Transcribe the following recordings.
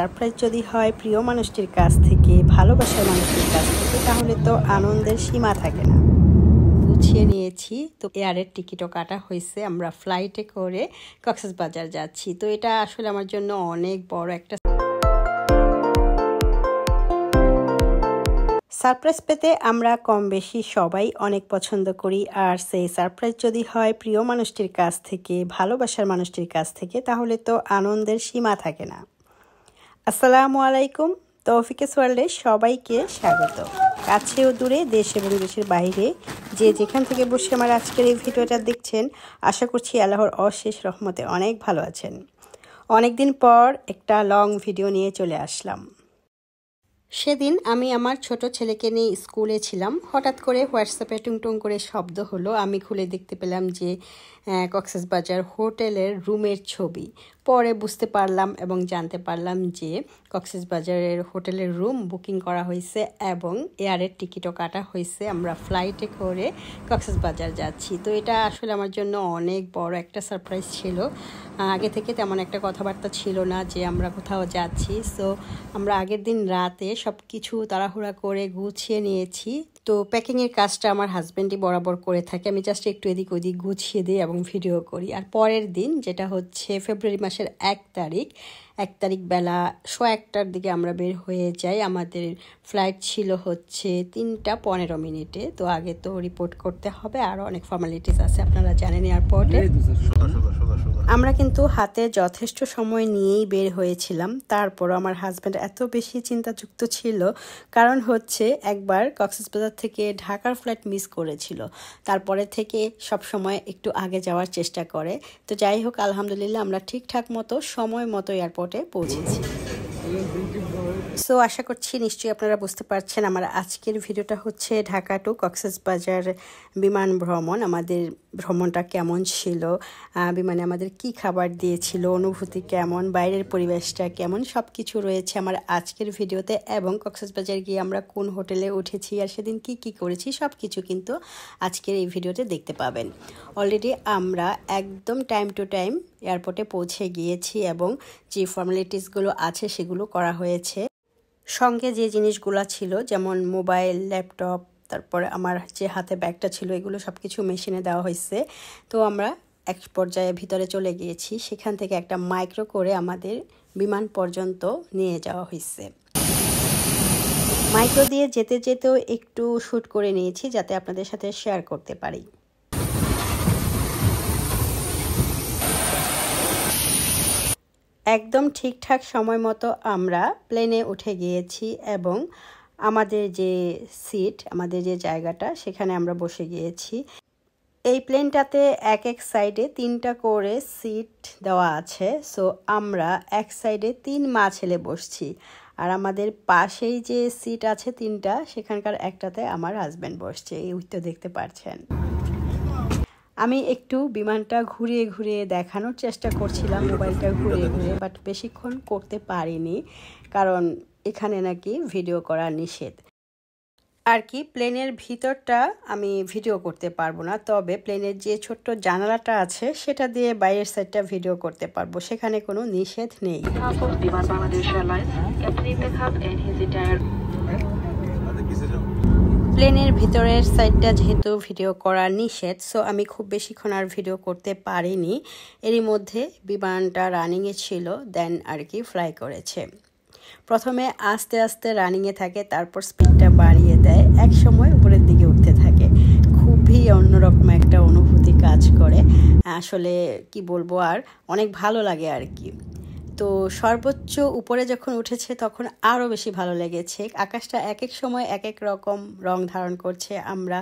Surprise যদি হয় প্রিয় মানুষটির কাছ থেকে, ভালোবাসার মানুষটির কাছ থেকে, তাহলে তো আনন্দের সীমা থাকে না। গুছিয়ে নিয়েছি, তো এয়ারের টিকিটও কাটা হয়েছে, আমরা ফ্লাইটে করে কক্সবাজার যাচ্ছি। তো এটা আসলে আমার জন্য অনেক বড় একটা সারপ্রাইজ পেতে আমরা কম বেশি সবাই অনেক পছন্দ করি। আর সেই সারপ্রাইজ যদি হয় প্রিয় মানুষটির কাছ থেকে, ভালোবাসার মানুষটির কাছ থেকে, তাহলে তো আনন্দের সীমা থাকে না। আসসালামু আলাইকুম, তৌফিকেস ওয়ার্ল্ডে সবাইকে স্বাগত। কাছে ও দূরে, দেশ এবং দেশের বাইরে যে যেখান থেকে বসে আমার আজকের এই ভিডিওটা দেখছেন, আশা করছি আল্লাহর অশেষ রহমতে অনেক ভালো আছেন। অনেকদিন পর একটা লং ভিডিও নিয়ে চলে আসলাম। সেদিন আমি আমার ছোট ছেলেকে নিয়ে স্কুলে ছিলাম। হঠাৎ করে হোয়াটসঅ্যাপে টুংটুং করে শব্দ হলো। আমি খুলে দেখতে পেলাম যে কক্সবাজার হোটেলের রুমের ছবি। পরে বুঝতে পারলাম এবং জানতে পারলাম যে কক্সবাজারের হোটেলের রুম বুকিং করা হয়েছে এবং এয়ারের টিকিটও কাটা হয়েছে। আমরা ফ্লাইটে করে কক্সবাজার যাচ্ছি। তো এটা আসলে আমার জন্য অনেক বড় একটা সারপ্রাইজ ছিল। আগে থেকে তেমন একটা কথাবার্তা ছিল না যে আমরা কোথাও যাচ্ছি। সো আমরা আগের দিন রাতে সব কিছু তাড়াহুড়া করে গুছিয়ে নিয়েছি। তো প্যাকিংয়ের কাজটা আমার হাজব্যান্ডই বরাবর করে থাকে, আমি জাস্ট একটু এদিক ওদিক গুছিয়ে দিই এবং ভিডিও করি। আর পরের দিন, যেটা হচ্ছে ফেব্রুয়ারি মাসের 1 তারিখ বেলা 1:15টার দিকে আমরা বের হয়ে যাই। আমাদের ফ্লাইট ছিল হচ্ছে 3:15 তো আগে তো রিপোর্ট করতে হবে, আরও অনেক ফর্মালিটিস আছে আপনারা জানেন এয়ারপোর্টে। আমরা কিন্তু হাতে যথেষ্ট সময় নিয়েই বের হয়েছিলাম। তারপরও আমার হাজব্যান্ড এত বেশি চিন্তাযুক্ত ছিল, কারণ হচ্ছে একবার কক্সবাজার থেকে ঢাকার ফ্লাইট মিস করেছিল। তারপরে থেকে সব সময় একটু আগে যাওয়ার চেষ্টা করে। তো যাই হোক, আলহামদুলিল্লাহ আমরা ঠিকঠাক মতো সময় মতো এয়ারপোর্টে পৌঁছেছি। সো আশা করছি নিশ্চয়ই আপনারা বুঝতে পারছেন আমার আজকের ভিডিওটা হচ্ছে ঢাকা টু কক্সবাজার বিমান ভ্রমণ। আমাদের ভ্রমণটা কেমন ছিল, বিমানে আমাদের কি খাবার দিয়েছিল, অনুভূতি কেমন, বাইরের পরিবেশটা কেমন, সব কিছু রয়েছে আমার আজকের ভিডিওতে। এবং কক্সবাজার গিয়ে আমরা কোন হোটেলে উঠেছি আর সেদিন কি করেছি সব কিছু কিন্তু আজকের এই ভিডিওতে দেখতে পাবেন। অলরেডি আমরা একদম টাইম টু টাইম এয়ারপোর্টে পৌঁছে গিয়েছি এবং যে ফর্মালিটিসগুলো আছে সেগুলো করা হয়েছে। সঙ্গে যে জিনিসগুলো ছিল, যেমন মোবাইল, ল্যাপটপ, তারপরে আমার যে হাতে ব্যাগটা ছিল, এগুলো সব কিছু মেশিনে দেওয়া হয়েছে। তো আমরা এক পর্যায়ে ভিতরে চলে গিয়েছি। সেখান থেকে একটা মাইক্রো করে আমাদের বিমান পর্যন্ত নিয়ে যাওয়া হয়েছে। মাইক্রো দিয়ে যেতে যেতেও একটু শ্যুট করে নিয়েছি যাতে আপনাদের সাথে শেয়ার করতে পারি। একদম ঠিকঠাক সময় মতো আমরা প্লেনে উঠে গিয়েছি এবং আমাদের যে সিট, আমাদের যে জায়গাটা, সেখানে আমরা বসে গিয়েছি। এই প্লেনটাতে এক সাইডে 3টা করে সিট দেওয়া আছে। সো আমরা এক সাইডে 3 মা ছেলে বসছি। আর আমাদের পাশেই যে সিট আছে 3টা, সেখানকার একটাতে আমার হাজব্যান্ড বসছে, এই তো দেখতে পাচ্ছেন। আমি একটু বিমানটা ঘুরিয়ে ঘুরিয়ে দেখানোর চেষ্টা করছিলাম, মোবাইলটা ঘুরিয়ে ঘুরিয়ে, বাট বেশিক্ষণ করতে পারিনি কারণ এখানে নাকি ভিডিও করা নিষেধ আর কি। প্লেনের ভিতরটা আমি ভিডিও করতে পারবো না, তবে প্লেনের যে ছোট্ট জানালাটা আছে সেটা দিয়ে বাইরের সাইডটা ভিডিও করতে পারবো, সেখানে কোনো নিষেধ নেই। প্লেনের ভিতরের সাইডটা যেহেতু ভিডিও করা নিষেধ, সো আমি খুব বেশিক্ষণ আর ভিডিও করতে পারিনি। এরই মধ্যে বিমানটা রানিংয়ে ছিল, দেন আর কি ফ্লাই করেছে। প্রথমে আস্তে আস্তে রানিংয়ে থাকে, তারপর স্পিডটা বাড়িয়ে দেয়, এক সময় উপরের দিকে উঠতে থাকে। খুবই অন্যরকম একটা অনুভূতি কাজ করে, আসলে কি বলবো, আর অনেক ভালো লাগে আর কি। তো সর্বোচ্চ উপরে যখন উঠেছে তখন আরও বেশি ভালো লেগেছে। আকাশটা এক এক সময় এক এক রকম রং ধারণ করছে, আমরা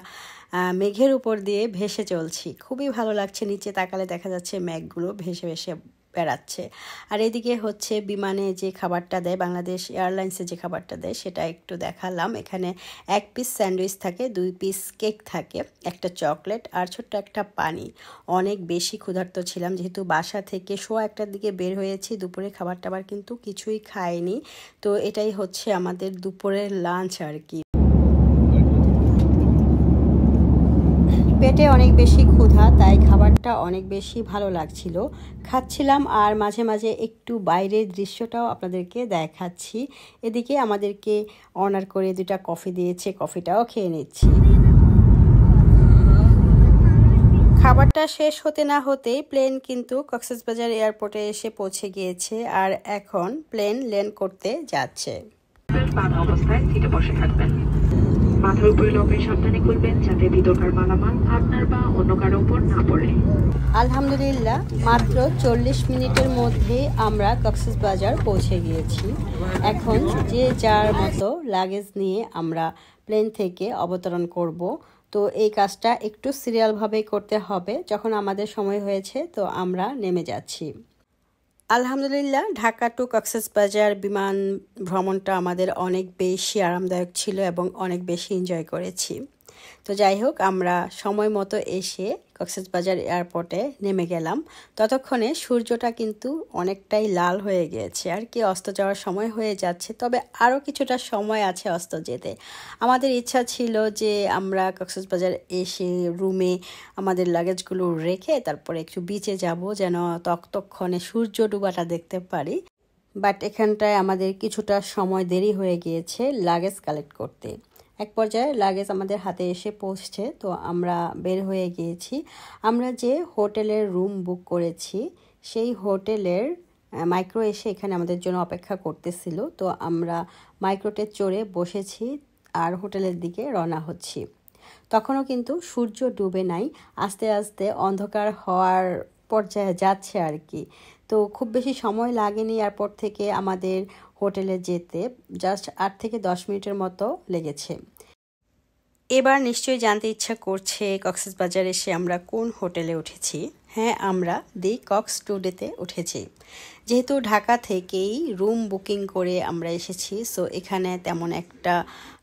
মেঘের উপর দিয়ে ভেসে চলছি, খুবই ভালো লাগছে। নিচে তাকালে দেখা যাচ্ছে মেঘগুলো ভেসে ভেসে বেড়াচ্ছে। আর এদিকে হচ্ছে বিমানে যে খাবারটা দেয়, বাংলাদেশ এয়ারলাইন্সে যে খাবারটা দেয় সেটা একটু দেখালাম। এখানে 1 পিস স্যান্ডউইচ থাকে, 2 পিস কেক থাকে, একটা চকলেট আর ছোট্ট একটা পানি। অনেক বেশি ক্ষুধার্ত ছিলাম, যেহেতু বাসা থেকে 1:15টার দিকে বের হয়েছি। দুপুরে খাবার টাবার কিন্তু কিছুই খাইনি। তো এটাই হচ্ছে আমাদের দুপুরের লাঞ্চ আর কি। পেটে অনেক বেশি ক্ষুধা, তাই খাবারটা অনেক বেশি ভালো লাগছিল, খাচ্ছিলাম আর মাঝে মাঝে একটু বাইরের দৃশ্যটাও আপনাদেরকে দেখাচ্ছি। এদিকে আমাদেরকে অর্ডার করে 2টা কফি দিয়েছে, কফিটাও খেয়ে নিচ্ছি। খাবারটা শেষ হতে না হতেই প্লেন কিন্তু কক্সবাজার এয়ারপোর্টে এসে পৌঁছে গিয়েছে আর এখন প্লেন ল্যান্ড করতে যাচ্ছে। অবস্থায় সিটে বসে থাকবেন, মাথার উপরে লকেট সাবধানে খুলবেন যাতে ভিতরকার মালামাল আপনার বা অন্য কারো উপর না পড়ে। আলহামদুলিল্লাহ মাত্র 40 মিনিটের মধ্যে আমরা কক্সবাজার পৌঁছে গিয়েছি। এখন যে যার মতো লাগেজ নিয়ে আমরা প্লেন থেকে অবতরণ করব। তো এই কাজটা একটু সিরিয়ালভাবে করতে হবে। যখন আমাদের সময় হয়েছে তো আমরা নেমে যাচ্ছি। আলহামদুলিল্লাহ ঢাকা টু কক্সবাজার বিমান ভ্রমণটা আমাদের অনেক বেশি আরামদায়ক ছিল এবং অনেক বেশি এনজয় করেছি। তো যাই হোক, আমরা সময় মতো এসে কক্সবাজার এয়ারপোর্টে নেমে গেলাম। ততক্ষণে সূর্যটা কিন্তু অনেকটাই লাল হয়ে গিয়েছে আর কি, অস্ত যাওয়ার সময় হয়ে যাচ্ছে, তবে আরও কিছুটা সময় আছে অস্ত যেতে। আমাদের ইচ্ছা ছিল যে আমরা কক্সবাজার এসে রুমে আমাদের লাগেজগুলো রেখে তারপরে একটু বিচে যাব, যেন ততক্ষণে সূর্য ডুবাটা দেখতে পারি। বাট এখানটায় আমাদের কিছুটা সময় দেরি হয়ে গিয়েছে লাগেজ কালেক্ট করতে। এক পর্যায়ে লাগেজ আমাদের হাতে এসে পৌঁছছে, তো আমরা বের হয়ে গিয়েছি। আমরা যে হোটেলের রুম বুক করেছি সেই হোটেলের মাইক্রো এসে এখানে আমাদের জন্য অপেক্ষা করতেছিল। তো আমরা মাইক্রোতে চড়ে বসেছি আর হোটেলের দিকে রওনা হচ্ছি। তখনও কিন্তু সূর্য ডুবে নাই, আস্তে আস্তে অন্ধকার হওয়ার পর্যায়ে যাচ্ছে আর কি। তো খুব বেশি সময় লাগেনি এয়ারপোর্ট থেকে আমাদের হোটেলে যেতে, জাস্ট 8 থেকে 10 মিনিটের মতো লেগেছে। এবার নিশ্চয়ই জানতে ইচ্ছা করছে কক্সবাজার এসে আমরা কোন হোটেলে উঠেছি। হ্যাঁ, আমরা দি কক্স টুডেতে উঠেছি। যেহেতু ঢাকা থেকেই রুম বুকিং করে আমরা এসেছি, সো এখানে তেমন একটা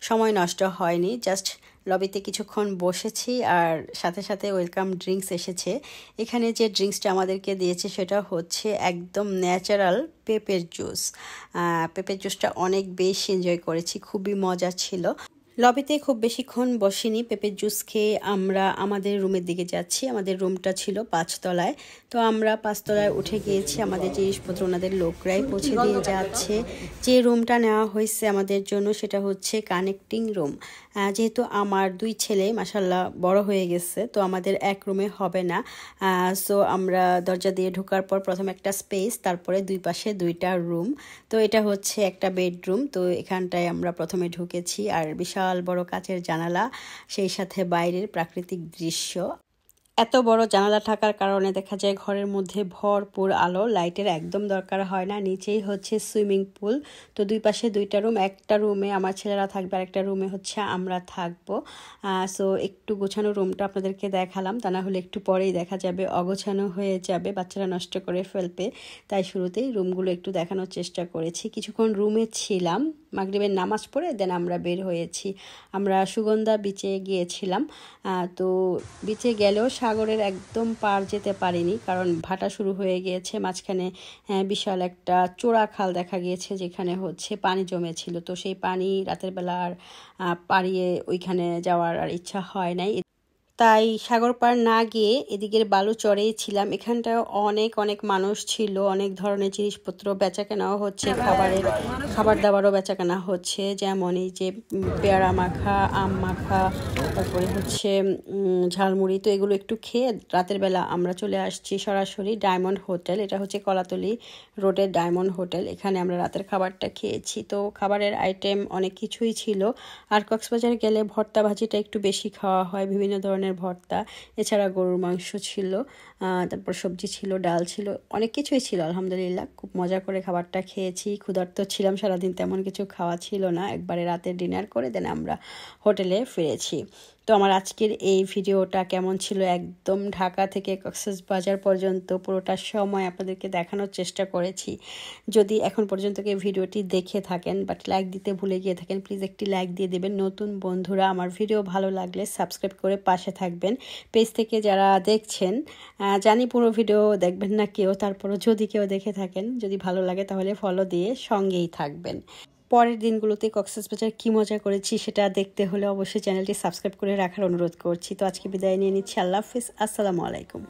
সময় নষ্ট হয়নি। জাস্ট লবিতে কিছুক্ষণ বসেছি আর সাথে সাথে ওয়েলকাম ড্রিঙ্কস এসেছে। এখানে যে ড্রিঙ্কসটা আমাদেরকে দিয়েছে সেটা হচ্ছে একদম ন্যাচারাল পেঁপের জুস। পেঁপের জুসটা অনেক বেশি এনজয় করেছি, খুবই মজা ছিল। লবিতে খুব বেশিক্ষণ বসিনি, পেঁপের জুস খেয়ে আমরা আমাদের রুমের দিকে যাচ্ছি। আমাদের রুমটা ছিল 5 তলায়, তো আমরা 5 তলায় উঠে গিয়েছি। আমাদের জিনিসপত্র ওনাদের লোকরাই পৌঁছে দিয়ে যাচ্ছে। যে রুমটা নেওয়া হয়েছে আমাদের জন্য সেটা হচ্ছে কানেক্টিং রুম। যেহেতু আমার 2 ছেলে মাশাল্লাহ বড় হয়ে গেছে, তো আমাদের এক রুমে হবে না। সো আমরা দরজা দিয়ে ঢোকার পর প্রথমে একটা স্পেস, তারপরে 2 পাশে 2টা রুম। তো এটা হচ্ছে একটা বেডরুম। তো এখানটায় আমরা প্রথমে ঢুকেছি আর বিশাল বড় কাচের জানালা, সেই সাথে বাইরের প্রাকৃতিক দৃশ্য। এত বড় জানালা থাকার কারণে দেখা যায় ঘরের মধ্যে ভরপুর আলো, লাইটের একদম দরকার হয় না। নিচেই হচ্ছে সুইমিং পুল। তো 2 পাশে 2টা রুম, একটা রুমে আমার ছেলেরা থাকবে আর একটা রুমে হচ্ছে আমরা থাকবো। সো একটু গোছানো রুমটা আপনাদেরকে দেখালাম, তা না হলে একটু পরেই দেখা যাবে অগোছানো হয়ে যাবে, বাচ্চারা নষ্ট করে ফেলবে। তাই শুরুতেই রুমগুলো একটু দেখানোর চেষ্টা করেছি। কিছুক্ষণ রুমে ছিলাম, মাগরিবের নামাজ পড়ে দেন আমরা বের হয়েছি। আমরা সুগন্ধা বিচে গিয়েছিলাম। তো বিচে গেলেও সাগরের একদম পার যেতে পারিনি, কারণ ভাটা শুরু হয়ে গিয়েছে। মাঝখানে বিশাল একটা চোরা খাল দেখা গিয়েছে, যেখানে হচ্ছে পানি জমেছিল। তো সেই পানি রাতের বেলা আর পাড়িয়ে ওইখানে যাওয়ার আর ইচ্ছা হয় নাই, তাই সাগর পার না গিয়ে এদিকের বালুচরেই ছিলাম। এখানটায় অনেক অনেক মানুষ ছিল, অনেক ধরনের জিনিসপত্র বেচাকেনাও হচ্ছে, খাবার দাবারও বেচাকেনা হচ্ছে, যেমন এই যে পেয়ারা মাখা, আম মাখা, তারপরে হচ্ছে ঝালমুড়ি। তো এগুলো একটু খেয়ে রাতের বেলা আমরা চলে আসছি সরাসরি ডায়মন্ড হোটেল। এটা হচ্ছে কলাতলি রোডের ডায়মন্ড হোটেল, এখানে আমরা রাতের খাবারটা খেয়েছি। তো খাবারের আইটেম অনেক কিছুই ছিল। আর কক্সবাজার গেলে ভর্তা ভাজিটা একটু বেশি খাওয়া হয়, বিভিন্ন ধরনের ভর্তা, এছাড়া গরুর মাংস ছিল, তারপর সবজি ছিল, ডাল ছিল, অনেক কিছুই ছিল। আলহামদুলিল্লাহ খুব মজা করে খাবারটা খেয়েছি। ক্ষুধার্ত ছিলাম, সারাদিন তেমন কিছু খাওয়া ছিল না, একবারে রাতের ডিনার করে দেন আমরা হোটেলে ফিরেছি। তো আমার আজকের এই ভিডিওটা কেমন ছিল, একদম ঢাকা থেকে কক্সবাজার পর্যন্ত পুরোটা সময় আপনাদেরকে দেখানোর চেষ্টা করেছি। যদি এখন পর্যন্ত কেউ ভিডিওটি দেখে থাকেন বাট লাইক দিতে ভুলে গিয়ে থাকেন, প্লিজ একটি লাইক দিয়ে দেবেন। নতুন বন্ধুরা আমার ভিডিও ভালো লাগলে সাবস্ক্রাইব করে পাশে থাকবেন। পেজ থেকে যারা দেখছেন, জানি পুরো ভিডিও দেখবেন না কেউ, তারপরও যদি কেউ দেখে থাকেন, যদি ভালো লাগে তাহলে ফলো দিয়ে সঙ্গেই থাকবেন। পরের দিনগুলোতে কক্সবাজার কী মজা করেছি সেটা দেখতে হলে অবশ্যই চ্যানেলটি সাবস্ক্রাইব করে রাখার অনুরোধ করছি। তো আজকে বিদায় নিয়ে নিচ্ছি। আল্লাহ হাফিজ, আসসালামু আলাইকুম।